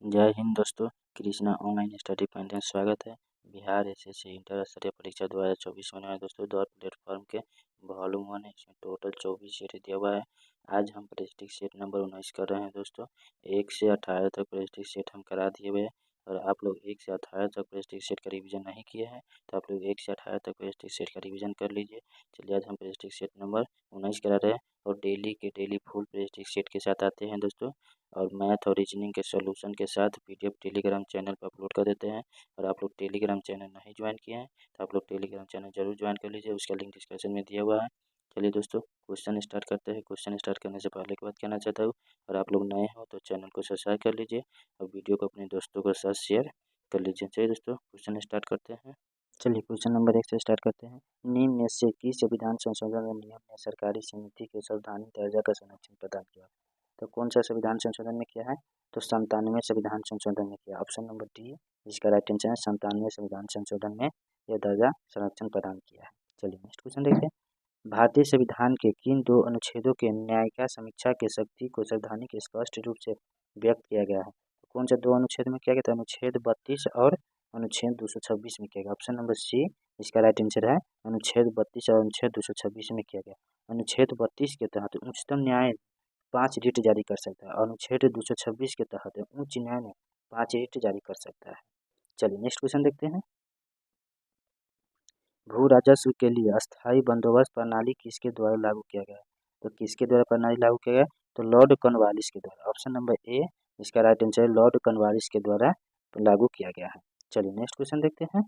जय हिंद दोस्तों। Krishna online study point में स्वागत है। बिहार एसएससी इंटर स्तरीय परीक्षा 2024 होने वाले दोस्तों दौर प्लेटफॉर्म के वॉल्यूम 1 है। इसमें टोटल 24 सेट दिया हुआ है। आज हम प्रेस्टिज सेट नंबर 19 कर रहे हैं दोस्तों। 1 से 18 तक प्रेस्टिज सेट हम करा दिए हुए हैं और आप लोग 1 से 18 तक प्रेस्टिज सेट का रिवीजन नहीं किए हैं तो आप लोग 1 से 18 तक प्रेस्टिज सेट का रिवीजन कर लीजिए। चलिए आज हम प्रेस्टिज सेट नंबर 19 करा रहे हैं और डेली के डेली फुल प्रेस्टिज सेट के साथ आते हैं दोस्तों। और मैथ और रीजनिंग के सॉल्यूशन के साथ पीडीएफ टेलीग्राम चैनल पर अपलोड कर देते हैं। और आप लोग टेलीग्राम चैनल नहीं ज्वाइन किए हैं तो आप लोग टेलीग्राम चैनल जरूर ज्वाइन कर लीजिए, उसका लिंक डिस्क्रिप्शन में दिया हुआ है। चलिए दोस्तों क्वेश्चन स्टार्ट करते हैं। क्वेश्चन स्टार्ट करने से पहले की बात कहना चाहता हूँ, और आप लोग नए हो तो चैनल को सब्सक्राइब कर लीजिए और वीडियो को अपने दोस्तों के साथ शेयर कर लीजिए। चलिए दोस्तों क्वेश्चन स्टार्ट करते हैं। चलिए क्वेश्चन नंबर 1 से स्टार्ट करते हैं। निम्न में से किस संविधान संशोधन नियम ने सरकारी समिति के संवैधानिक दर्जा का संरक्षण प्रदान किया? तो कौन सा संविधान संशोधन में किया है? तो 97वें संविधान संशोधन में किया। ऑप्शन नंबर डी इसका राइट आंसर है। 97वें संविधान संशोधन में यह दर्जा संरक्षण प्रदान किया है। चलिए नेक्स्ट क्वेश्चन देखते हैं। भारतीय संविधान के किन दो अनुच्छेदों के न्यायिक समीक्षा के शक्ति को संवैधानिक स्पष्ट रूप से व्यक्त किया गया है? तो कौन सा दो अनुच्छेद में किया गया था? अनुच्छेद 32 और अनुच्छेद 226 में किया गया। ऑप्शन नंबर सी इसका राइट आंसर है। अनुच्छेद 32 और अनुच्छेद 226 में किया गया। अनुच्छेद 32 के तहत उच्चतम न्यायालय 5 रिट जारी कर सकता है और अनुच्छेद 226 के तहत उच्च न्यायालय 5 रिट जारी कर सकता है। चलिए नेक्स्ट क्वेश्चन देखते हैं। भू राजस्व के लिए अस्थायी बंदोबस्त प्रणाली किसके द्वारा लागू किया गया? तो किसके द्वारा प्रणाली लागू किया गया? तो लॉर्ड कॉर्नवालिस के द्वारा। ऑप्शन नंबर ए इसका राइट आंसर है। लॉर्ड कॉर्नवालिस के द्वारा लागू किया गया है। चलिए नेक्स्ट क्वेश्चन देखते हैं।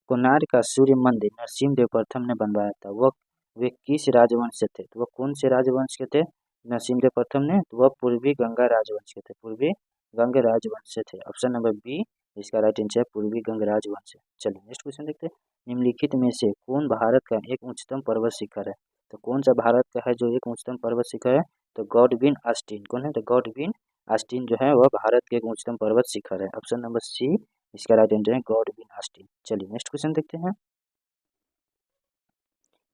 कोणार्क का सूर्य मंदिर नरसिम्हदेव प्रथम ने बनवाया था, वे किस राजवंश से थे? तो वह कौन से राजवंश के थे नरसिम्हदेव प्रथम ने? तो वह पूर्वी गंगा राजवंश के थे, पूर्वी गंग राजवंश से थे। ऑप्शन नंबर बी इसका राइट आंसर है। पूर्वी गंग राजवंश। चलिए नेक्स्ट क्वेश्चन देखते हैं। निम्नलिखित में से कौन भारत का एक उच्चतम पर्वत शिखर है? तो कौन सा भारत का है जो एक उच्चतम पर्वत शिखर है? तो गॉडविन आस्टीन। कौन है? तो गॉडविन आस्टीन जो है वह भारत के एक उच्चतम पर्वत शिखर है। ऑप्शन नंबर सी इसका राइट आंसर है गॉडविन आस्टीन। चलिए नेक्स्ट क्वेश्चन देखते हैं।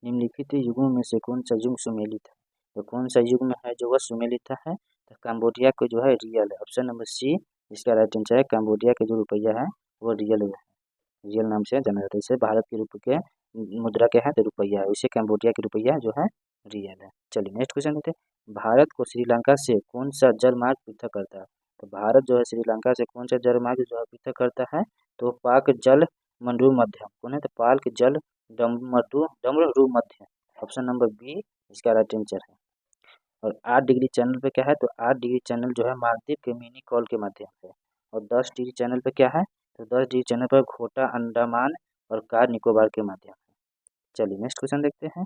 निम्नलिखित युगों में से कौन सा युग सुमेलित है? तो कौन सा युग में है जो वह सुमेलित है? तो कंबोडिया को जो है रियल है। ऑप्शन नंबर सी इसका राइट आंसर है। कंबोडिया के जो रुपया है वो रियल है, रियल नाम से जाना जाता है। इसे भारत के रूप के मुद्रा के है तो रुपया है, उसे कंबोडिया की रुपया जो है रियल है। चलिए नेक्स्ट क्वेश्चन देखते हैं। भारत को श्रीलंका से कौन सा जलमार्ग पृथक करता है? तो भारत जो है श्रीलंका से कौन सा जलमार्ग जो है पृथक करता है? तो पाक जल मंडू मध्यम। कौन है? तो पाक जल डमरू मध्य। ऑप्शन नंबर बी इसका राइट आंसर है। और 8 डिग्री चैनल पे क्या है? तो 8 डिग्री चैनल जो है मालदीव के मिनी कॉल के माध्यम से। और 10 डिग्री चैनल पे क्या है? तो 10 डिग्री चैनल पर छोटा अंडमान और कार निकोबार के माध्यम से। चलिए नेक्स्ट क्वेश्चन देखते हैं।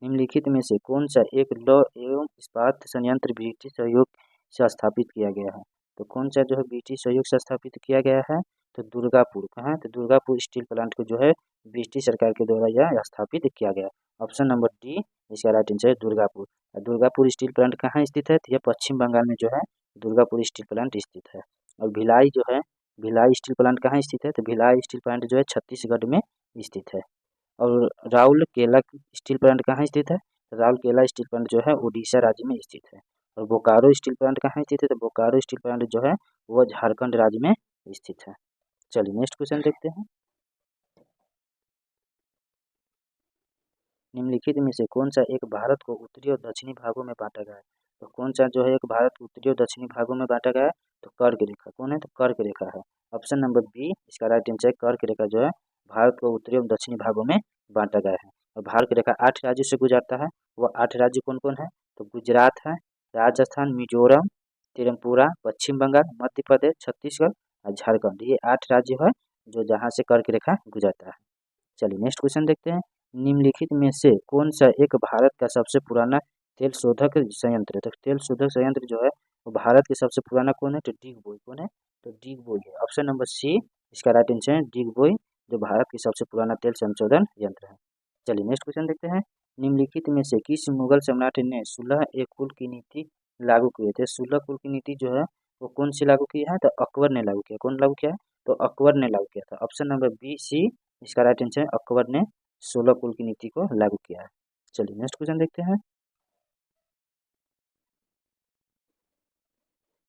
निम्नलिखित में से कौन सा एक लौह एवं इस्पात संयंत्र ब्रिटिश सहयोग से स्थापित किया गया है? तो कौन सा जो है ब्रिटिश सहयोग से स्थापित किया गया है? तो दुर्गापुर का है। तो दुर्गापुर स्टील प्लांट को जो है ब्रिटिश सरकार के द्वारा यह स्थापित किया गया। ऑप्शन नंबर डी इसका राइट आंसर है दुर्गापुर। दुर्गापुर स्टील प्लांट कहाँ स्थित है? तो यह पश्चिम बंगाल में जो है दुर्गापुर स्टील प्लांट स्थित है। और भिलाई जो है भिलाई स्टील प्लांट कहाँ स्थित है? तो भिलाई स्टील प्लांट जो है छत्तीसगढ़ में स्थित है। और राउरकेला स्टील प्लांट कहाँ स्थित है? राउरकेला स्टील प्लांट जो है उड़ीसा राज्य में स्थित है। और बोकारो स्टील प्लांट कहाँ स्थित है? तो बोकारो स्टील प्लांट जो है वह झारखंड राज्य में स्थित है। चलिए नेक्स्ट क्वेश्चन देखते हैं। निम्नलिखित में से कौन सा एक भारत को उत्तरी और दक्षिणी भागों में बांटा गया है? तो कौन सा जो है एक भारत को उत्तरी और दक्षिणी भागों में बांटा गया है? तो कर्क रेखा। कौन है? तो कर्क रेखा है। ऑप्शन नंबर बी इसका राइट आंसर है। कर्क रेखा जो है भारत को उत्तरी और दक्षिणी भागों में बांटा गया है। और भारत की रेखा 8 राज्यों से गुजरता है। वह 8 राज्य कौन कौन है? तो गुजरात है, राजस्थान, मिजोरम, त्रिपुरा, पश्चिम बंगाल, मध्य प्रदेश, छत्तीसगढ़ और झारखंड। ये 8 राज्य है जो जहाँ से कर्क रेखा गुजरता है। चलिए नेक्स्ट क्वेश्चन देखते हैं। निम्नलिखित में से कौन सा एक भारत का सबसे पुराना तेल शोधक संयंत्र है? तो तेल शोधक संयंत्र जो है वो भारत के सबसे पुराना कौन है? तो डिगबोई। कौन है? तो डिगबोई है। ऑप्शन नंबर सी इसका राइट आंसर है डिगबोई, जो भारत की सबसे पुराना तेल संशोधन यंत्र है। चलिए नेक्स्ट क्वेश्चन देखते हैं। निम्नलिखित में से किस मुगल सम्राट ने 16 कुल की नीति लागू किए थे? 16 कुल की नीति जो है वो कौन सी लागू की है? तो अकबर ने लागू किया। कौन लागू किया है? तो अकबर ने लागू किया था। ऑप्शन नंबर बी सी इसका राइट आंसर है। अकबर ने 16 कुल की नीति को लागू किया है। चलिए नेक्स्ट क्वेश्चन देखते हैं।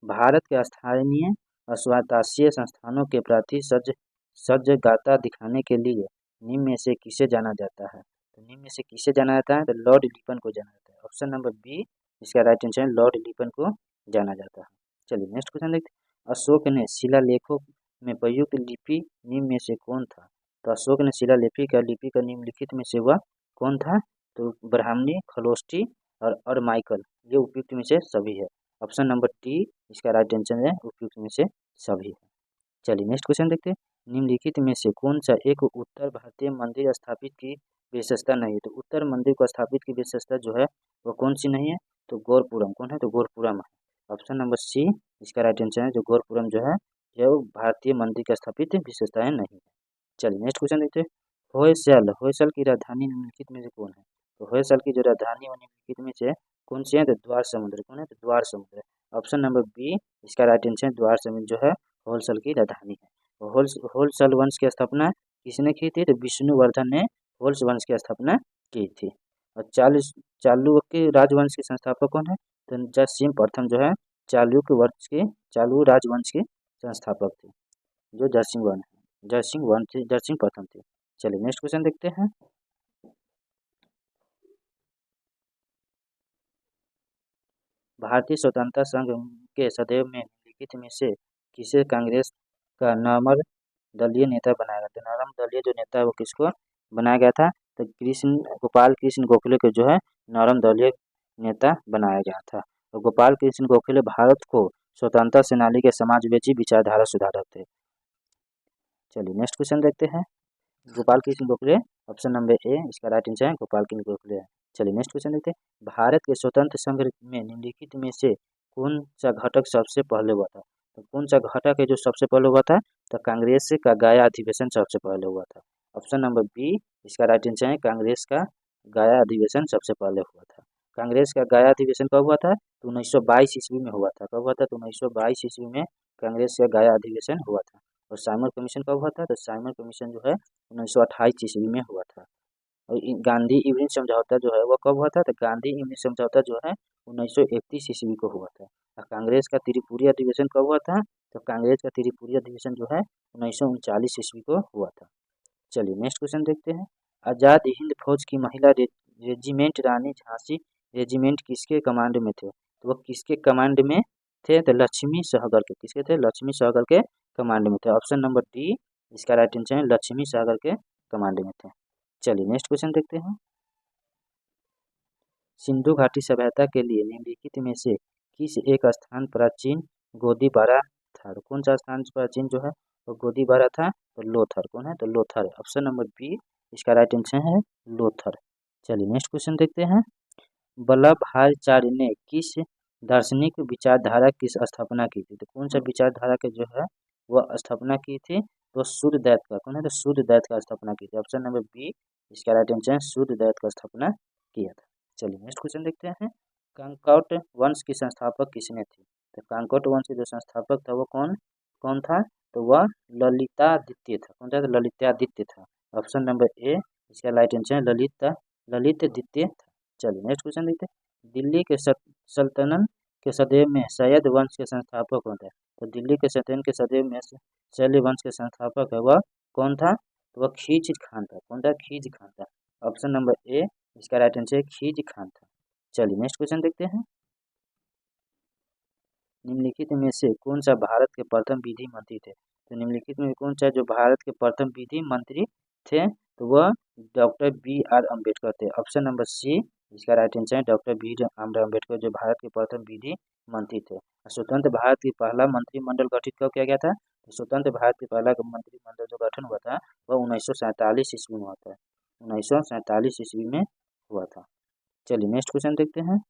भारत के स्थानीय अस्वातासीय संस्थानों के प्रति सजगता दिखाने के लिए निम्न में से किसे जाना जाता है? तो निम्न में से किसे जाना जाता है? तो लॉर्ड लिपन को जाना जाता है। ऑप्शन नंबर बी इसका राइट आंसर है, लॉर्ड लिपन को जाना जाता है। चलिए नेक्स्ट क्वेश्चन देखते हैं। अशोक ने शिलालेखों में प्रयुक्त लिपि निम्न में से कौन था? तो अशोक ने शिलालिपि का निम्नलिखित में से वह कौन था? तो ब्राह्मणी, खलोष्टी और माइकल, ये उपयुक्त में से सभी है। ऑप्शन नंबर डी इसका राइट आंसर है, उपयुक्त में से सभी है। चलिए नेक्स्ट क्वेश्चन देखते हैं। निम्नलिखित में से कौन सा एक उत्तर भारतीय मंदिर स्थापित की विशेषता नहीं है? तो उत्तर मंदिर को स्थापित की विशेषता जो है वो कौन सी नहीं है? तो गौरपुरम। कौन है? तो गौरपुरम है। ऑप्शन नंबर सी इसका राइट आंसर है, जो गौरपुरम जो है यह भारतीय मंदिर का स्थापित विशेषताएं नहीं है। चलिए नेक्स्ट क्वेश्चन देखते हैं। होयसल की राजधानी निम्नलिखित में से कौन है? तो होयसल की जो राजधानी निम्नलिखित में से कौन सी है? तो द्वार समुद्र। कौन है? तो द्वार समुद्र। ऑप्शन नंबर बी इसका राइट आंसर द्वार समुद्र जो है होयसल की राजधानी है। होयसल वंश की स्थापना किसने की थी? तो विष्णुवर्धन ने होयसल वंश की स्थापना की थी। और चालुक्य राजवंश के संस्थापक कौन है? तो जयसिंह प्रथम जो है चालुक्य राजवंश के संस्थापक थे, जो जयसिंह प्रथम थे। चलिए नेक्स्ट क्वेश्चन देखते हैं। भारतीय स्वतंत्रता संघ के सदैव में निम्नलिखित में से किसे कांग्रेस का नॉर्मल दलीय नेता बनाया गया था? नॉर्मल दलीय जो नेता है वो किसको बनाया गया था? तो गोपाल कृष्ण गोखले को जो है नॉर्मल दलीय नेता बनाया गया था। और गोपाल कृष्ण गोखले भारत को स्वतंत्रता सेनानी के समाजवादी विचारधारा सुधारक थे। चलिए नेक्स्ट क्वेश्चन देखते हैं। Gopal Krishna Gokhale, option number A इसका राइट आंसर है, गोपाल कृष्ण गोखले है। चलिए नेक्स्ट क्वेश्चन देखते हैं। भारत के स्वतंत्र संघ में निम्नलिखित में से कौन सा घटक सबसे पहले हुआ था? तो कौन सा घटक है जो सबसे पहले हुआ था? तो कांग्रेस का गया अधिवेशन सबसे पहले हुआ था। ऑप्शन नंबर बी इसका राइट आंसर है, कांग्रेस का गया अधिवेशन सबसे पहले हुआ था। कांग्रेस का गया अधिवेशन कब हुआ था? तो 1922 ईस्वी में हुआ था। कब हुआ था? तो 1922 ईस्वी में कांग्रेस का गया अधिवेशन हुआ था। और साइमन कमीशन कब हुआ था? तो साइमन कमीशन जो है 1928 ईस्वी में हुआ था। और गांधी इवनिंग समझौता जो है वो कब हुआ था? तो गांधी इवनिंग समझौता जो है 1931 ईस्वी को हुआ था। और कांग्रेस का त्रिपुरी अधिवेशन कब हुआ था? तो कांग्रेस का त्रिपुरी अधिवेशन जो है 1939 ईस्वी को हुआ था। चलिए नेक्स्ट क्वेश्चन देखते हैं। आजाद हिंद फौज की महिला रेजिमेंट रानी झांसी रेजिमेंट किसके कमांड में थे? तो वो किसके कमांड में थे? तो लक्ष्मी सहगल के। किसके थे? लक्ष्मी सहगल के कमांड में थे। ऑप्शन नंबर डी इसका राइट आंसर है, लक्ष्मी सहगल के कमांड में थे। चलिए नेक्स्ट क्वेश्चन देखते हैं। सिंधु घाटी सभ्यता के लिए निम्नलिखित में से किस एक स्थान प्राचीन गोदीबारा था? कौन सा स्थान प्राचीन जो है वो गोदीबारा था? तो लोथर। कौन है? तो लोथर। ऑप्शन नंबर बी इसका राइट आंसर है, लोथर। चलिए नेक्स्ट क्वेश्चन देखते हैं। वल्लभाचार्य ने किस दार्शनिक विचारधारा की स्थापना की थी? तो कौन सा विचारधारा के जो है वह स्थापना की थी? तो शुद्ध दैत का। कौन है? तो शुद्ध दैत का स्थापना की थी। ऑप्शन नंबर बी इसका राइट आंसर है, शुद्ध दैत का स्थापना किया था। चलिए नेक्स्ट क्वेश्चन देखते हैं। कांकौट वंश के संस्थापक किसने थे? तो कांकौट वंश के जो संस्थापक था वो कौन कौन था? तो वह ललितादित्य था। कौन था? तो ललितादित्य था। ऑप्शन नंबर ए इसका राइट आंसर है, ललितादित्य था। चलिए नेक्स्ट क्वेश्चन देखते हैं। दिल्ली के सल्तनत के सदैव में सैयद वंश के संस्थापक कौन थे? तो दिल्ली के सल्तनत के सदैव में शैली वंश के संस्थापक है वह कौन था? तो वह खीज खान था। कौन था? खीज खान था। ऑप्शन नंबर ए इसका राइट आंसर खीज खान था। चलिए नेक्स्ट क्वेश्चन देखते हैं। निम्नलिखित में से कौन सा भारत के प्रथम विधि मंत्री थे? तो निम्नलिखित में कौन सा जो भारत के प्रथम विधि मंत्री थे? तो वह डॉक्टर बी आर अम्बेडकर थे। ऑप्शन नंबर सी इसका राइट आंसर है, डॉक्टर बी आर अम्बेडकर जो भारत के प्रथम विधि मंत्री थे। स्वतंत्र भारत की पहला मंत्रिमंडल गठित कब किया गया था? तो स्वतंत्र भारत की पहला मंत्रिमंडल जो गठन हुआ था वह 1947 ईस्वी में हुआ था। 1947 ईस्वी में हुआ था। चलिए नेक्स्ट क्वेश्चन देखते हैं।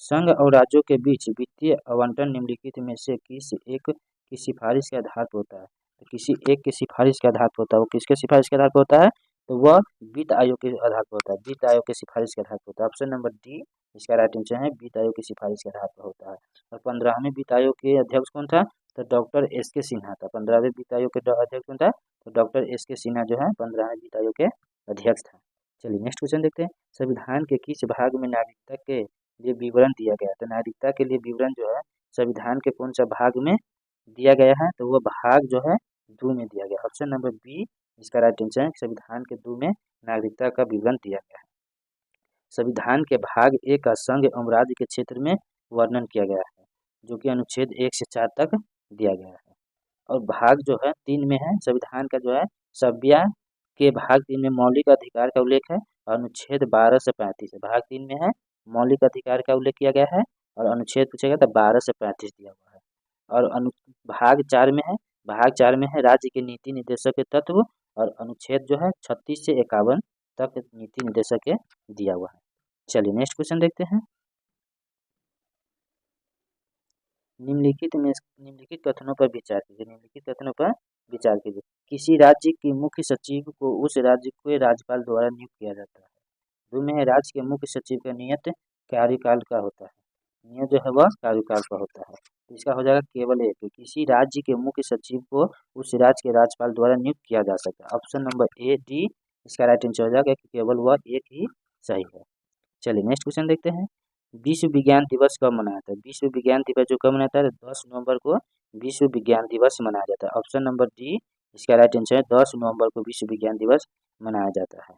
संघ और राज्यों के बीच वित्तीय आवंटन निम्नलिखित में से किस एक की सिफारिश के आधार पर होता है? तो किसी एक की सिफारिश के आधार पर होता है। वो किसके सिफारिश के आधार पर होता है? तो वह वित्त आयोग के आधार पर होता है। वित्त आयोग के सिफारिश के आधार पर होता है। ऑप्शन नंबर डी इसका राइट आंसर है, वित्त आयोग की सिफारिश के आधार पर होता है। और 15वें वित्त आयोग के अध्यक्ष कौन था? तो डॉक्टर एस के सिन्हा था। 15वें वित्त आयोग के अध्यक्ष कौन था? तो डॉक्टर एस के सिन्हा जो है 15वें वित्त आयोग के अध्यक्ष था। चलिए नेक्स्ट क्वेश्चन देखते हैं। संविधान के किस भाग में नागरिकता के लिए विवरण दिया गया? तो नागरिकता के लिए विवरण जो है संविधान के कौन सा भाग में दिया गया है, तो वह भाग जो है 2 में दिया गया। ऑप्शन नंबर बी इसका राइट आंसर है। संविधान के 2 में नागरिकता का विवरण दिया गया है। संविधान के भाग 1 का संघ एवं राज्य के क्षेत्र में वर्णन किया गया है, जो कि अनुच्छेद 1 से 4 तक दिया गया है। और भाग जो है 3 में है, संविधान का जो है सभ्या के भाग 3 में मौलिक अधिकार का उल्लेख है, और अनुच्छेद 12 से 35 है। भाग 3 में है मौलिक अधिकार का उल्लेख किया गया है, और अनुच्छेद पूछेगा तो 12 से 35 दिया हुआ है। और भाग 4 में है, भाग 4 में है राज्य के नीति निर्देशक के तत्व, और अनुच्छेद जो है 36 से 51 तक नीति निर्देशक के दिया हुआ है। चलिए नेक्स्ट क्वेश्चन देखते हैं। निम्नलिखित कथनों पर विचार कीजिए। निम्नलिखित कथनों पर विचार कीजिए। किसी राज्य के मुख्य सचिव को उस राज्य के राज्यपाल द्वारा नियुक्त किया जाता है। 2 में है राज्य के मुख्य सचिव का नियत कार्यकाल का होता है। नियत जो है वह कार्यकाल का होता है। तो इसका हो जाएगा केवल एक। किसी राज्य के मुख्य सचिव को उस राज्य के राज्यपाल द्वारा नियुक्त किया जा सकता है। ऑप्शन नंबर ए डी इसका राइट आंसर हो जाएगा कि केवल वह एक ही सही है। चलिए नेक्स्ट क्वेश्चन देखते हैं। विश्व विज्ञान दिवस कब मनाया जाता है? विश्व विज्ञान दिवस जो कब मनाता है? 10 नवंबर को विश्व विज्ञान दिवस मनाया जाता है। ऑप्शन नंबर डी इसका राइट आंसर है। 10 नवंबर को विश्व विज्ञान दिवस मनाया जाता है।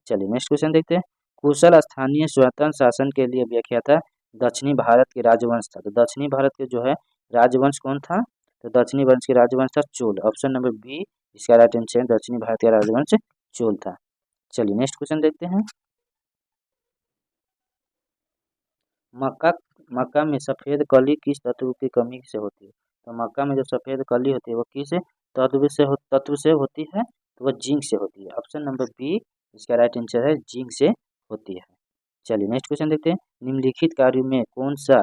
चलिए नेक्स्ट क्वेश्चन देखते हैं। कुशल स्थानीय स्वतंत्र शासन के लिए व्याख्याता दक्षिणी भारत के राजवंश था। तो दक्षिणी भारत के जो है राजवंश कौन था? तो दक्षिणी वंश के राजवंश था चोल। ऑप्शन नंबर बी इसका राइट आंसर है। दक्षिणी भारत का राजवंश चोल था। चलिए नेक्स्ट क्वेश्चन देखते हैं। मक्का में सफ़ेद कली किस तत्व की कमी से होती है? तो मक्का में जो सफ़ेद कली होती है वो किस तत्व से होती है? तो वह जिंक से होती है। ऑप्शन नंबर बी इसका राइट आंसर है। जिंक से होती है। चलिए नेक्स्ट क्वेश्चन देखते हैं। निम्नलिखित कार्यों में कौन सा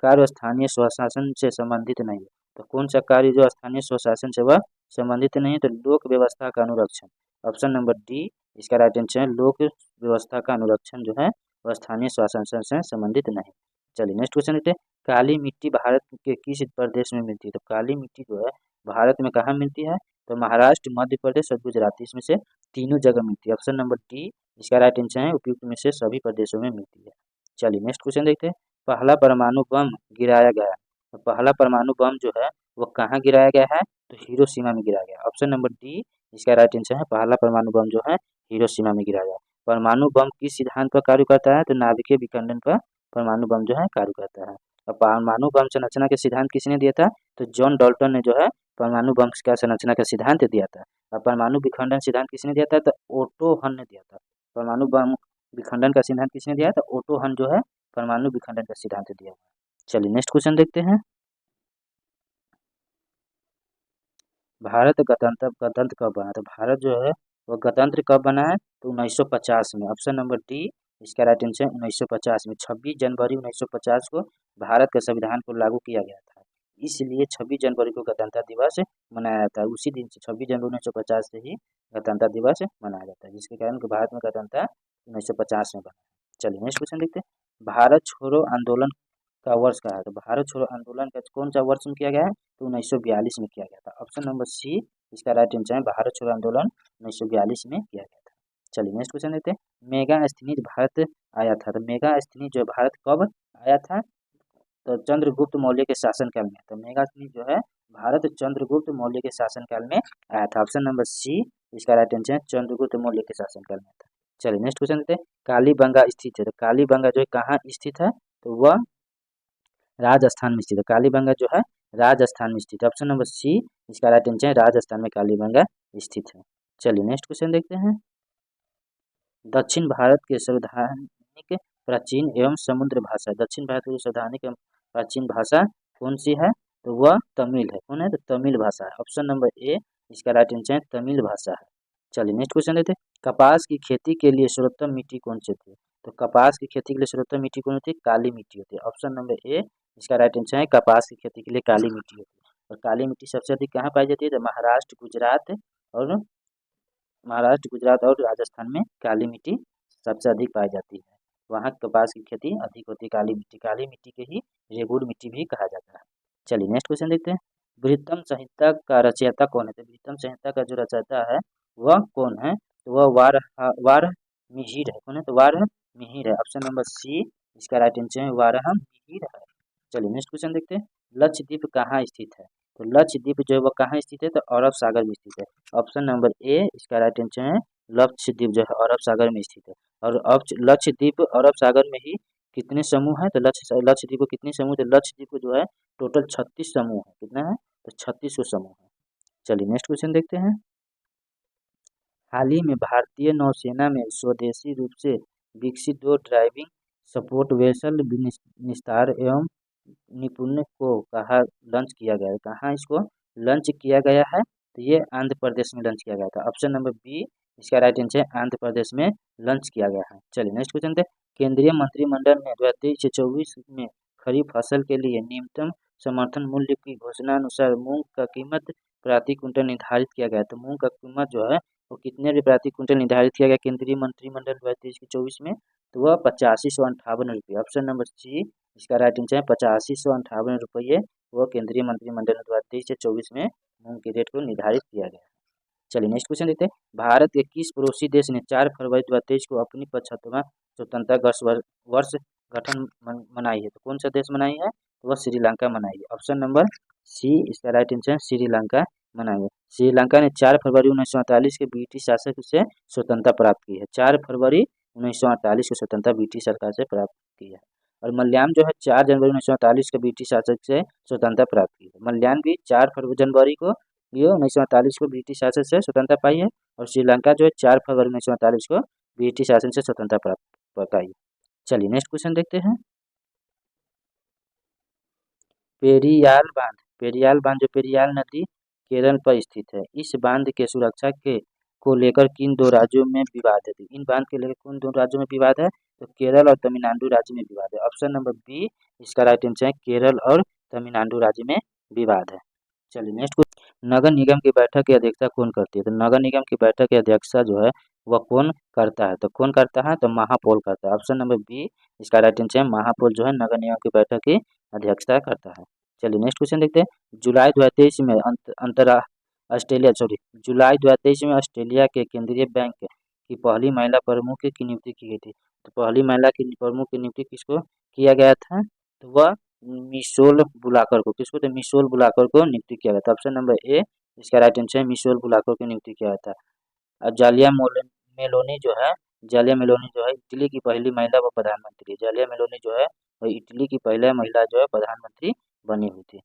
कार्य स्थानीय स्वशासन से संबंधित नहीं है? तो कौन सा कार्य जो स्थानीय स्वशासन से वह संबंधित नहीं है? तो लोक व्यवस्था का अनुरक्षण। ऑप्शन नंबर डी इसका राइट आंसर है। लोक व्यवस्था का अनुरक्षण जो है वह स्थानीय स्वशासन से संबंधित नहीं। चलिए नेक्स्ट क्वेश्चन देखते हैं। काली मिट्टी भारत के किस प्रदेश में मिलती है? तो काली मिट्टी जो है भारत में कहाँ मिलती है? तो महाराष्ट्र, मध्य प्रदेश और गुजरात, इसमें से तीनों जगह मिलती है। ऑप्शन नंबर डी इसका राइट आंसर है। उपयुक्त में से सभी प्रदेशों में मिलती है। चलिए नेक्स्ट क्वेश्चन देखते हैं। पहला परमाणु बम गिराया गया। तो पहला परमाणु बम जो है वो कहाँ गिराया गया है? तो हिरोशिमा में गिराया गया। ऑप्शन नंबर डी इसका राइट आंसर है। पहला परमाणु बम जो है हिरोशिमा में गिराया गया। परमाणु बम किस सिद्धांत पर कार्य करता है? तो नाभिकीय विखंडन पर परमाणु बम जो है कार्य करता है। और परमाणु बम संरचना के सिद्धांत किसने दिया था? तो जॉन डाल्टन ने जो है परमाणु बम का संरचना का सिद्धांत दिया था। और परमाणु विखंडन सिद्धांत किसने दिया था? तो ओटो हन ने दिया था। परमाणु बम विखंडन का सिद्धांत किसने दिया? तो ओटो हन जो है परमाणु विखंडन का सिद्धांत दिया हुआ है। चलिए नेक्स्ट क्वेश्चन देखते हैं। भारत गणतंत्र कब बना? तो भारत जो है वो गणतंत्र कब बना है? तो 1950 में। ऑप्शन नंबर डी इसका राइट आंसर है। 1950 में 26 जनवरी 1950 को भारत के संविधान को लागू किया गया था। इसलिए 26 जनवरी को गणतंत्र दिवस मनाया जाता है। उसी दिन से 26 जनवरी 1950 से ही गणतंत्र दिवस मनाया जाता है, जिसके कारण भारत में गणतंत्र 1950 में बना। चलिए नेक्स्ट क्वेश्चन देखते हैं। भारत छोड़ो आंदोलन का वर्ष कहा है? तो भारत छोड़ो आंदोलन का कौन सा वर्ष में किया गया है? तो 1942 में किया गया था। ऑप्शन नंबर सी इसका राइट आंसर है। भारत छोड़ो आंदोलन 1942 में किया गया था। चलिए नेक्स्ट क्वेश्चन देखते हैं। मेगास्थनीज भारत आया था। तो मेगास्थनीज जो भारत कब आया था? तो चंद्रगुप्त मौर्य के शासनकाल में। तो मेगास्थनीज जो है भारत चंद्रगुप्त मौर्य के शासनकाल में आया था। ऑप्शन नंबर सी इसका राइट आंसर है। चंद्रगुप्त मौर्य के शासनकाल में था। चलिए नेक्स्ट क्वेश्चन देखते हैं। कालीबंगा स्थित है। तो कालीबंगा जो है कहाँ स्थित है? तो वह राजस्थान में स्थित है। कालीबंगा जो है राजस्थान में स्थित है। ऑप्शन नंबर सी इसका राइट आंसर है। राजस्थान में कालीबंगा स्थित है। चलिए नेक्स्ट क्वेश्चन देखते हैं। दक्षिण भारत के सर्वाधिक प्राचीन एवं समुद्र भाषा। दक्षिण भारत की सर्वाधिक प्राचीन भाषा कौन सी है? तो वह तमिल है। कौन है? तो तमिल भाषा है। ऑप्शन नंबर ए इसका राइट आंसर है। तमिल भाषा है। चलिए नेक्स्ट क्वेश्चन देते हैं। कपास की खेती के लिए सर्वोत्तम मिट्टी कौन सी होती है? तो कपास की खेती के लिए सर्वोत्तम मिट्टी कौन होती है? काली मिट्टी होती है। ऑप्शन नंबर ए इसका राइट आंसर है। कपास की खेती के लिए काली मिट्टी होती है। और काली मिट्टी सबसे अधिक कहाँ पाई जाती है? तो महाराष्ट्र, गुजरात और राजस्थान में काली मिट्टी सबसे अधिक पाई जाती है। वहाँ कपास की खेती अधिक होती है। काली मिट्टी के ही रेगुड़ मिट्टी भी कहा जाता है। चलिए नेक्स्ट क्वेश्चन देखते हैं। बृहत्तम संहिता का रचयिता कौन है? तो बृहत्तम संहिता का जो रचयिता है वह कौन है? तो वह वाराह मिहिर है। कौन है? तो वाराह मिहिर है। ऑप्शन नंबर सी इसका राइट आंसर है। वाराह मिहिर है। चलिए नेक्स्ट क्वेश्चन देखते हैं। लक्षद्वीप कहाँ स्थित है? तो लक्षद्वीप जो है वह कहाँ स्थित है, तो अरब सागर में स्थित है। ऑप्शन नंबर ए इसका राइट आंसर है। लक्षद्वीप जो है अरब सागर में स्थित है। और अब लक्षद्वीप अरब सागर में ही कितने समूह हैं, तो लक्षद्वीप को कितने समूह, तो लक्षद्वीप को जो है टोटल 36 समूह है। कितना है, तो 36 समूह है। चलिए नेक्स्ट क्वेश्चन देखते हैं। हाल ही में भारतीय नौसेना में स्वदेशी रूप से विकसित 2 ड्राइविंग सपोर्ट वेसल निस्तार एवं निपुण को कहाँ लॉन्च किया गया है, कहाँ इसको लॉन्च किया गया है, तो ये आंध्र प्रदेश में लॉन्च किया गया था। ऑप्शन नंबर बी इसका राइट आंसर है, आंध्र प्रदेश में लॉन्च किया गया है। चलिए नेक्स्ट क्वेश्चन थे। केंद्रीय मंत्रिमंडल ने 2023 से 24 में खरीफ फसल के लिए न्यूनतम समर्थन मूल्य की घोषणा अनुसार मूंग का कीमत प्रति क्विंटल निर्धारित किया गया। तो मूंग का कीमत जो है वो कितने रुपये प्रति क्विंटल निर्धारित किया गया केंद्रीय मंत्रिमंडल 2023 की 24 में, तो वह 8558 रुपये। ऑप्शन नंबर सी इसका राइट आंसर है 8558 रुपये वो केंद्रीय मंत्रिमंडल ने 2023 से 24 में मूंग के रेट को निर्धारित किया गया। चलिए नेक्स्ट क्वेश्चन देखते हैं। भारत के किस पड़ोसी देश ने 4 फरवरी 2023 को अपनी 75वां स्वतंत्रता वर्ष गठन मनाई है, तो कौन सा देश मनाई है, तो वह श्रीलंका मनाई है। ऑप्शन नंबर सी इसका राइट आंसर है, श्रीलंका मनाई है। श्रीलंका ने 4 फरवरी 1948 के ब्रिटिश शासक से स्वतंत्रता प्राप्त की है। 4 फरवरी 1948 को स्वतंत्रता ब्रिटिश सरकार से प्राप्त की है। और मलयालम जो है 4 जनवरी 1948 के ब्रिटिश शासक से स्वतंत्रता प्राप्त की है। मलयालम भी 4 जनवरी को ये 1948 को ब्रिटिश शासन से स्वतंत्रता पाई है। और श्रीलंका जो है 4 फरवरी 1948 को ब्रिटिश शासन से स्वतंत्रता प्राप्त पाई। चलिए नेक्स्ट क्वेश्चन देखते हैं। पेरियाल बांध जो पेरियाल नदी केरल पर स्थित है, इस बांध के सुरक्षा के को लेकर किन 2 राज्यों में विवाद है, इन बांध के लेकर कौन 2 राज्यों में विवाद है, तो केरल और तमिलनाडु राज्य में विवाद है। ऑप्शन नंबर बी इसका राइट आंसर है, केरल और तमिलनाडु राज्य में विवाद है। चलिए नेक्स्ट नगर निगम की बैठक की अध्यक्षता कौन करती है, तो नगर निगम की बैठक की अध्यक्षता जो है वह कौन करता है, तो कौन करता है, तो महापौर करता है। ऑप्शन नंबर बी इसका राइट आंसर है, महापौर जो है नगर निगम की बैठक की अध्यक्षता करता है। चलिए नेक्स्ट क्वेश्चन देखते हैं। जुलाई 2023 में जुलाई 2023 में ऑस्ट्रेलिया के केंद्रीय बैंक की पहली महिला प्रमुख की नियुक्ति की गई थी। तो पहली महिला की प्रमुख की नियुक्ति किसको किया गया था, तो वह मिशेल बुलाकर को, किसको, तो मिशेल बुलाकर को नियुक्ति किया गया था। ऑप्शन नंबर ए इसका राइट आंसर है, मिशेल बुलाकर को नियुक्ति किया गया था। और जालिया मेलोनी जो है इटली की पहली महिला व प्रधानमंत्री, जालिया मेलोनी जो है वह इटली की पहला महिला जो है प्रधानमंत्री बनी हुई थी।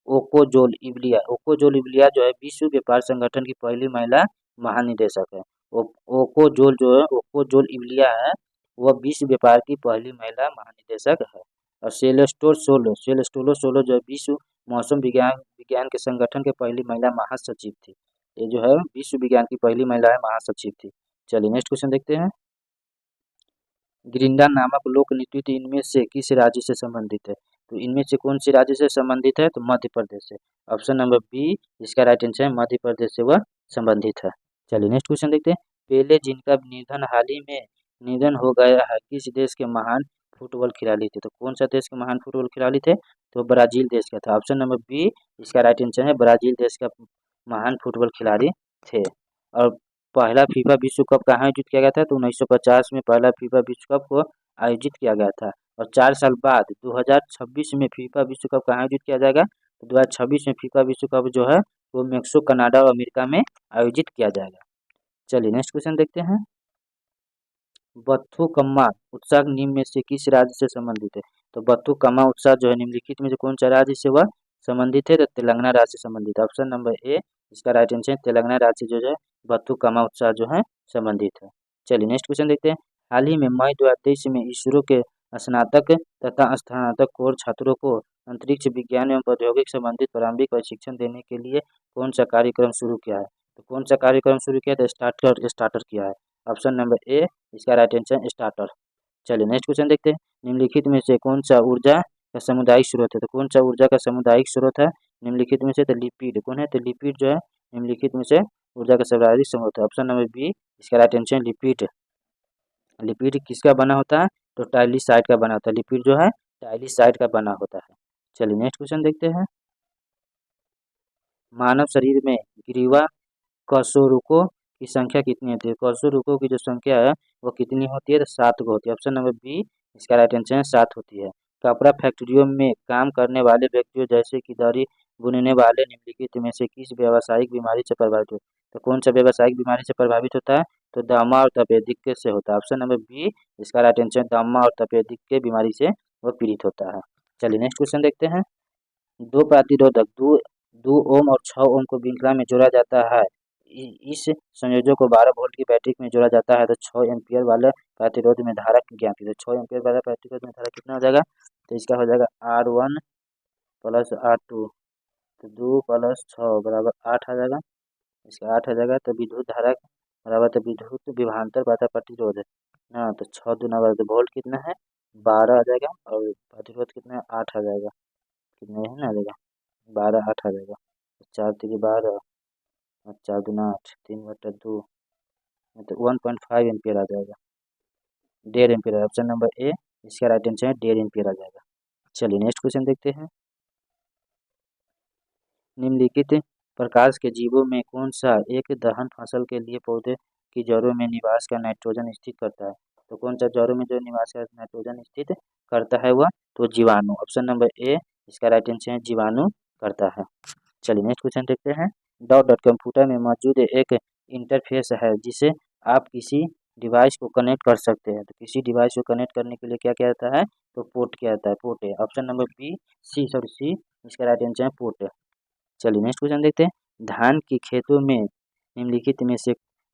ओकोजोल इवलिया जो है विश्व व्यापार संगठन की पहली महिला महानिदेशक है। ओकोजोल इवलिया है वह विश्व व्यापार की पहली महिला महानिदेशक है। और सेलेस्टोलो सोलो जो है विश्व मौसम विज्ञान के संगठन के पहली महिला महासचिव थी। ये जो है विश्व विज्ञान की पहली महिला महासचिव थी। चलिए नेक्स्ट क्वेश्चन देखते हैं। गिरिंडा नामक लोक नृत्य इनमें से किस राज्य से संबंधित है, तो इनमें से कौन से राज्य से संबंधित है, तो मध्य प्रदेश से। ऑप्शन नंबर बी इसका राइट आंसर है, मध्य प्रदेश से वह संबंधित है। चलिए नेक्स्ट क्वेश्चन देखते हैं। पेले जिनका निधन हाल ही में निधन हो गया है किस देश के महान फुटबॉल खिलाड़ी थे, तो कौन सा देश के महान फुटबॉल खिलाड़ी थे, तो ब्राजील देश का था। ऑप्शन नंबर बी इसका राइट आंसर है, ब्राजील देश का महान फुटबॉल खिलाड़ी थे। और पहला फीफा विश्व कप कहाँ आयोजित किया गया था, तो 1950 में पहला फीफा विश्व कप को आयोजित किया गया था। और 4 साल बाद 2026 में फीफा विश्व कप कहाँ आयोजित किया जाएगा, तो 2026 में फीफा विश्व कप जो है वो मेक्सिको, कनाडा और अमेरिका में आयोजित किया जाएगा। चलिए नेक्स्ट क्वेश्चन देखते हैं। बथुकम्मा उत्सव निम्न में से किस राज्य से संबंधित है, तो बथुकम्मा उत्सव जो है निम्नलिखित में से कौन सा राज्य से वह संबंधित है, तो तेलंगाना राज्य से संबंधित है। ऑप्शन नंबर ए इसका राइट आंसर है, तेलंगाना राज्य जो है बथुकम्मा उत्सव जो है संबंधित है। चलिए नेक्स्ट क्वेश्चन देखते हैं। हाल ही में मई 2023 में इसरो के स्नातक तथा स्नातक कोर छात्रों को अंतरिक्ष विज्ञान एवं प्रौद्योगिकी संबंधित प्रारंभिक प्रशिक्षण देने के लिए कौन सा कार्यक्रम शुरू किया है, तो कौन सा कार्यक्रम शुरू किया, तो स्टार्टर किया है। ऑप्शन नंबर ए इसका राइट आंसर है, स्टार्टर। चलिए नेक्स्ट क्वेश्चन देखते हैं। निम्नलिखित में से कौन सा ऊर्जा का सामुदायिक स्रोत है, तो कौन सा ऊर्जा का सामुदायिक स्रोत है निम्नलिखित में से, तो लिपिड कौन है, तो लिपिड जो है निम्नलिखित में से ऊर्जा का सामुदायिक स्रोत है। ऑप्शन नंबर बी इसका राइट आंसर है, लिपिड। लिपिड किसका बना होता है, तो ट्राइग्लिसराइड का बना होता है। लिपिड जो है ट्राइग्लिसराइड का बना होता है। चलिए नेक्स्ट क्वेश्चन देखते हैं। मानव शरीर में ग्रीवा कशेरुकों की संख्या कितनी होती है, कशेरुकों की जो संख्या है वो कितनी होती है, तो 7 को होती है। ऑप्शन नंबर बी इसका राइट आंसर है, 7 होती है। कपड़ा फैक्ट्रियों में काम करने वाले व्यक्तियों जैसे कि दरी बुनने वाले निम्नलिखित में से किस व्यावसायिक बीमारी से प्रभावित हो? तो कौन सा व्यावसायिक बीमारी से प्रभावित होता है? तो दमा और तपेदिक से होता है। ऑप्शन नंबर बी इसका राइट आंसर दमा और तपेदिक के बीमारी से वो पीड़ित होता है। चलिए नेक्स्ट क्वेश्चन देखते हैं। दो प्रतिरोधक 2 ओम और 6 ओम को श्रृंखला में जोड़ा जाता है। इस संयोजक को 12 वोल्ट की बैटरी में जोड़ा जाता है तो 6 एम्पियर वाले प्रतिरोध में धारा ज्ञात कीजिए। 6 एम्पियर वाला प्रतिरोध में धारा कितना हो जाएगा? तो इसका हो जाएगा R1 प्लस R2, तो 2 प्लस 6 बराबर 8 आ जाएगा। इसका 8 आ जाएगा तो विद्युत धारा बराबर तो विद्युत विभवांतर बाधा प्रतिरोध है ना, तो 6 दूना बराबर तो वोल्ट कितना है 12 आ जाएगा और प्रतिरोध कितना है 8 आ जाएगा। कितने है ना आ जाएगा 12 8 आ जाएगा। 4 3 12 और 4 दूना 8 3/2 तो 1.5 एम्पियर आ जाएगा। 1.5 एम्पियर। ऑप्शन नंबर ए इसका राइट आंसर है 1.5 एम्पियर आ जाएगा। चलिए नेक्स्ट क्वेश्चन देखते हैं। निम्नलिखित प्रकार के जीवों में कौन सा एक दलहन फसल के लिए पौधे की जड़ों में निवास का नाइट्रोजन स्थित करता है? तो कौन सा जड़ों में जो निवास का नाइट्रोजन स्थित करता है वह? तो जीवाणु। ऑप्शन नंबर ए इसका राइट आंसर है जीवाणु करता है। चलिए नेक्स्ट क्वेश्चन देखते हैं। डॉट कंप्यूटर में मौजूद एक इंटरफेस है जिसे आप किसी डिवाइस को कनेक्ट कर सकते हैं। तो किसी डिवाइस को कनेक्ट करने के लिए क्या क्या आता है? तो पोर्ट क्या आता है? पोर्ट है। ऑप्शन नंबर बी सी इसका राइट आंसर है पोर्ट है। चलिए नेक्स्ट क्वेश्चन देखते हैं। धान की खेतों में निम्नलिखित में से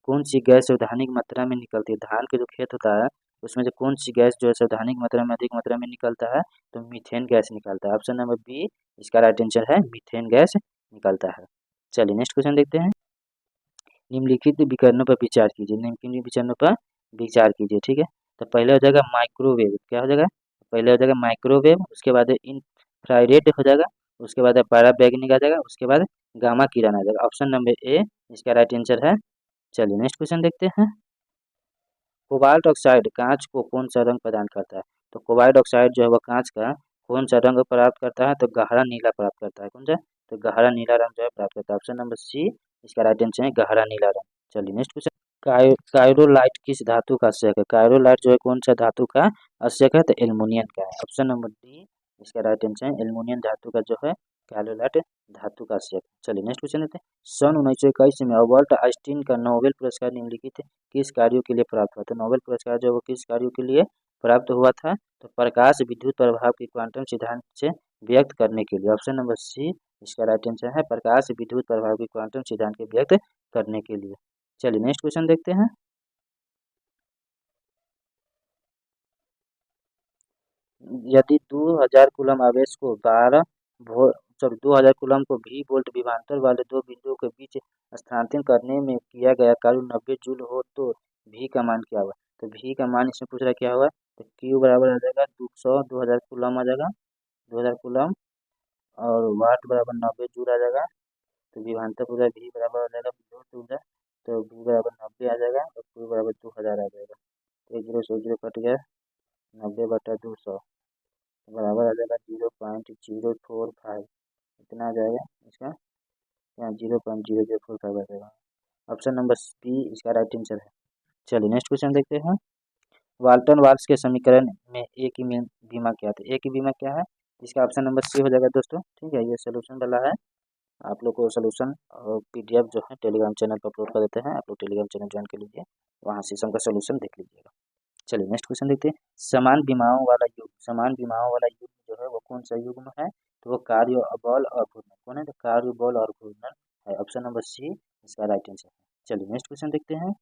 कौन सी गैस सावधानिक मात्रा में निकलती है? धान के जो खेत होता है उसमें से कौन सी गैस जो है सावधानिक मात्रा में अधिक मात्रा में निकलता है? तो मीथेन गैस निकलता है। ऑप्शन नंबर बी इसका राइट आंसर है मीथेन गैस निकलता है। चलिए नेक्स्ट क्वेश्चन देखते हैं। निम्नलिखित विकरणों पर विचार कीजिए। निम्नलिखित विकरणों पर विचार कीजिए। ठीक है, तो पहले हो जाएगा माइक्रोवेव। क्या हो जाएगा? पहले हो जाएगा माइक्रोवेव, उसके बाद इंफ्रारेड हो जाएगा, उसके बाद पराबैंगनी आ जाएगा, उसके बाद गामा किरण आ जाएगा। ऑप्शन नंबर ए इसका राइट आंसर है। चलिए नेक्स्ट क्वेश्चन देखते हैं। कोबाल्ट ऑक्साइड कांच को कौन सा रंग प्रदान करता है? तो कोबाल्ट ऑक्साइड जो है वह कांच का कौन सा रंग प्राप्त करता है? तो गहरा नीला प्राप्त करता है। कौन सा? तो गहरा नीला रंग जो है प्राप्त करता है। ऑप्शन नंबर सी इसका राइट आंसर है गहरा नीला रंग। चलिए नेक्स्ट क्वेश्चन। कायरोलाइट किस धातु का आवश्यक है? कायरोलाइट जो है कौन सा धातु का आवश्यक है? तो एल्युमिनियम का है। ऑप्शन नंबर डी इसका राइट आंसर है एल्युमिनियम धातु का जो है कायरोलाइट धातु का आवश्यक। चलिए नेक्स्ट क्वेश्चन लेते हैं। सन 1921 में अल्बर्ट आइंस्टीन का नोबेल पुरस्कार निम्नलिखित किस कार्यों के लिए प्राप्त हुआ? तो नोबेल पुरस्कार जो है वो किस कार्यों के लिए प्राप्त हुआ था? तो प्रकाश विद्युत प्रभाव के क्वांटम सिद्धांत से व्यक्त करने के लिए। ऑप्शन नंबर सी इसका राइट आंसर है प्रकाश विद्युत प्रभाव के क्वांटम सिद्धांत के व्यक्त करने के लिए। चलिए नेक्स्ट क्वेश्चन देखते हैं। यदि 2000 कूलम आवेश को 2000 कूलम को भी वोल्ट विभवांतर वाले दो बिंदुओं के बीच स्थानांतरित करने में किया गया कार्य 90 जूल हो तो भी का मान क्या हुआ? तो भी का मान इसमें पूछ रहा क्या हुआ? तो क्यू बराबर आ जाएगा 2000 कूलम आ जाएगा 2000 कूलम और वाट बराबर 90 जूल आ जाएगा। तो विभवांतर पूरा भी बराबर आ जाएगा तो भी बराबर 90 आ जाएगा और क्यू बराबर 2000 आ जाएगा। तो 1 0 से 1 0 कट गया 90/200 बराबर आ जाएगा 0.045 इतना आ जाएगा इसका यहाँ 0.0045 आ जाएगा। ऑप्शन नंबर बी इसका राइट आंसर है। चलिए नेक्स्ट क्वेश्चन देखते हैं। वाल्टन वाल्स के समीकरण में ए की बीमा क्या था? ए की बीमा क्या है? इसका ऑप्शन नंबर सी हो जाएगा दोस्तों। ठीक है, ये सोल्यूशन वाला है। आप लोग को सोल्यूशन और पीडीएफ जो है टेलीग्राम चैनल पर अपलोड कर देते हैं। आप लोग टेलीग्राम चैनल ज्वाइन कर लीजिए, वहाँ से इसका सोल्यूशन देख लीजिएगा। चलिए नेक्स्ट क्वेश्चन देखते हैं। समान बीमाओं वाला युग, समान बीमाओं वाला युग जो है वो कौन सा युग्म है? तो वो कार्य बल और घूर्णन। कौन है? तो कार्य बल और घूर्णन है। ऑप्शन नंबर सी इसका राइट आंसर है। चलिए नेक्स्ट क्वेश्चन देखते हैं।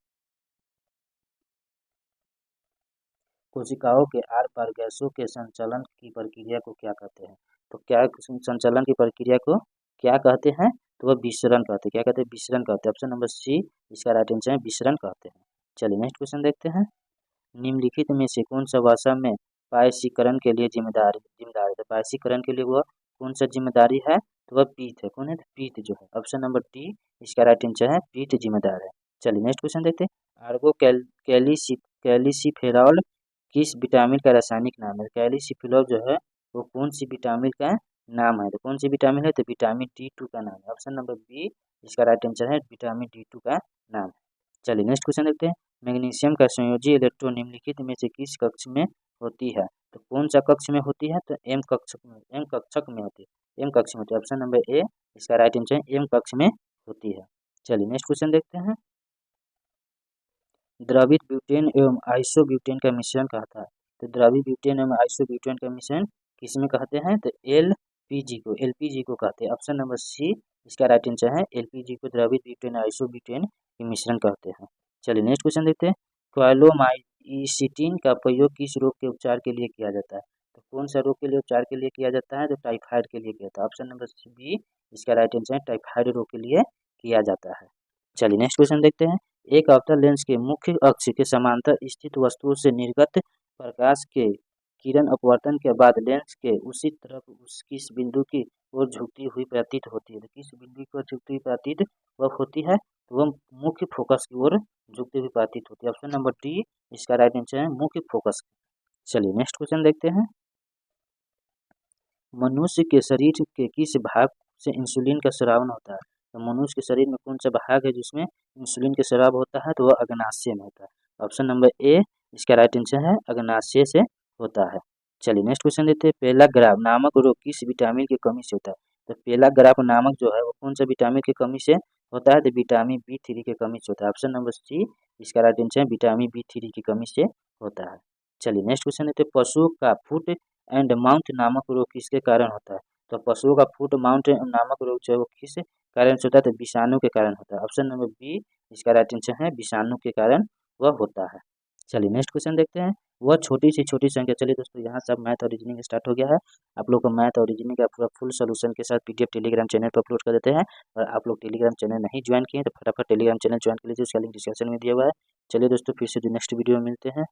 कोशिकाओं के आर पार गैसों के संचलन की प्रक्रिया को क्या कहते हैं? तो क्या संचलन की प्रक्रिया को क्या कहते हैं? तो वह विसरण कहते हैं। क्या कहते हैं? विसरण कहते हैं। ऑप्शन नंबर सी इसका राइट आंसर है विसरण कहते हैं। चलिए नेक्स्ट क्वेश्चन देखते हैं। निम्नलिखित में से कौन सा वसा में पायसीकरण के लिए जिम्मेदार है? तो पायसीकरण के लिए वह कौन सा जिम्मेदारी है? तो वह पीत है। कौन है? तो पीत जो है। ऑप्शन नंबर डी इसका राइट आंसर है पीत जिम्मेदार है। चलिए नेक्स्ट क्वेश्चन देखते हैं। आर्गो कैलिसिफेरॉल किस विटामिन का रासायनिक नाम है? कैलिसिफेरॉल जो है वो कौन सी विटामिन का नाम है? तो कौन सी विटामिन है? तो विटामिन D2 का नाम है। ऑप्शन नंबर बी इसका राइट आंसर है विटामिन D2 का नाम है। चलिए नेक्स्ट क्वेश्चन देखते हैं। मैग्नीशियम का संयोजी इलेक्ट्रॉन निम्नलिखित में से किस कक्ष में होती है? तो कौन सा कक्ष में होती है? तो एम कक्षक में होती है। एम कक्ष में होती है। ऑप्शन नंबर ए इसका राइट आंसर है, एम कक्ष में होती है। चलिए नेक्स्ट क्वेश्चन देखते हैं। द्रवित ब्यूटेन एवं आइसोब्यूटेन का मिश्रण कहता है, तो द्रवित ब्यूटेन एवं आइसोब्यूटेन का मिश्रण किसमें कहते हैं, तो एलपीजी को कहते हैं। ऑप्शन नंबर सी इसका राइट आंसर है, एलपीजी को द्रवित ब्यूटेन आइसोब्यूटेन के मिश्रण कहते हैं। चलिए नेक्स्ट क्वेश्चन देखते हैं। क्वालोमाइसिटिन का प्रयोग किस रोग के उपचार के लिए किया जाता है, तो कौन सा रोग के लिए उपचार के लिए किया जाता है, तो टाइफाइड के लिए किया जाता है। ऑप्शन नंबर बी इसका राइट आंसर है, टाइफाइड रोग के लिए किया जाता है। चलिए नेक्स्ट क्वेश्चन देखते हैं। एक अवतल लेंस के मुख्य अक्ष के समांतर स्थित वस्तुओं से निर्गत प्रकाश के किरण अपवर्तन के बाद लेंस के उसी तरफ किस बिंदु की ओर झुकती हुई प्रतीत होती है, तो किस बिंदु की ओर झुकती हुई प्रतीत वह होती है, तो वह मुख्य फोकस की ओर झुकती हुई प्रतीत होती है। ऑप्शन नंबर डी इसका राइट आंसर है, मुख्य फोकस। चलिए नेक्स्ट क्वेश्चन देखते हैं। मनुष्य के शरीर के किस भाग से इंसुलिन का स्रावन होता है, तो मनुष्य के शरीर में कौन सा भाग है जिसमें इंसुलिन के स्राव होता है, तो वह अग्नाशय में होता है। ऑप्शन नंबर ए इसका राइट आंसर है, अग्नाशय से होता है। चलिए नेक्स्ट क्वेश्चन देते हैं। पेलाग्राफ नामक रोग किस विटामिन की कमी से होता है, तो पेलाग्राफ नामक जो है वो कौन सा विटामिन की कमी से होता है, तो विटामिन B3 की कमी से होता है। ऑप्शन नंबर सी इसका राइट आंसर है, विटामिन B3 की कमी से होता है। चलिए नेक्स्ट क्वेश्चन देते हैं। पशुओं का फुट एंड माउथ नामक रोग किसके कारण होता है, तो पशुओं का फुट माउथ नामक रोग जो है वो किस कारण से होता है, तो विषाणु के कारण होता है। ऑप्शन नंबर बी इसका राइट आंसर है, विषाणु के कारण वह होता है। चलिए नेक्स्ट क्वेश्चन देखते हैं। वह छोटी सी छोटी संख्या। चलिए दोस्तों यहाँ सब मैथ और रीजनिंग स्टार्ट हो गया है। आप लोग को मैथ और रीजनिंग का पूरा फुल सोल्यूशन के साथ पीडीएफ टेलीग्राम चैनल पर अपलोड कर देते हैं, और आप लोग टेलीग्राम चैनल नहीं ज्वाइन किए तो फटाफट टेलीग्राम चैनल ज्वाइन कर लीजिए, उसका लिंक डिस्क्रिप्शन में दिया हुआ है। चलिए दोस्तों फिर से नेक्स्ट वीडियो में मिलते हैं।